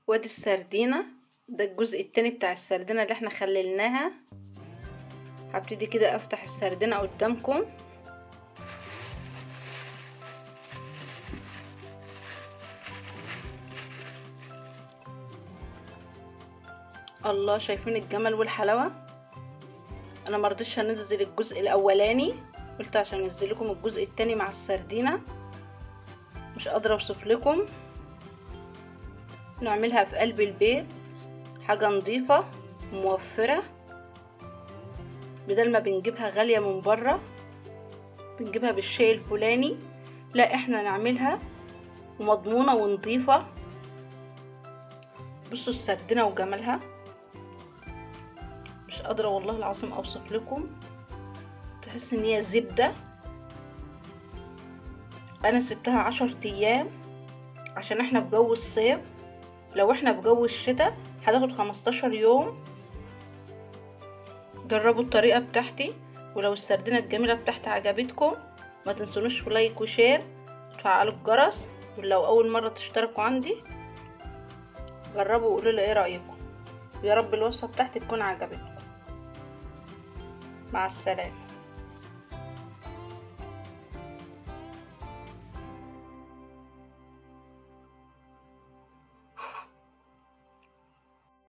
وادي السردينة، ده الجزء التاني بتاع السردينة اللي احنا خللناها. هبتدي كده افتح السردينة قدامكم. الله، شايفين الجمال والحلاوة؟ انا مرضيش هنزل الجزء الاولاني، قلت عشان انزل لكم الجزء التاني مع السردينة. مش قادرة اوصف لكم. نعملها في قلب البيت، حاجة نظيفة موفرة، بدل ما بنجيبها غالية من بره، بنجيبها بالشيء الفلاني. لا، احنا نعملها ومضمونة ونظيفة. بصوا السردينة وجمالها، مش قادرة والله العظيم اوصف لكم. تحس ان هي زبدة. انا سبتها 10 ايام عشان احنا في جو الصيف. لو احنا في جو الشتاء هتاخد 15 يوم. جربوا الطريقة بتاعتي، ولو السردينة الجميلة بتاعتي عجبتكم ما تنسونوش في لايك وشير وتفعلوا الجرس. ولو اول مرة تشتركوا عندي جربوا وقولوا لي ايه رأيكم. يا رب الوصفة بتاعتي تكون عجبتكم. مع السلامة.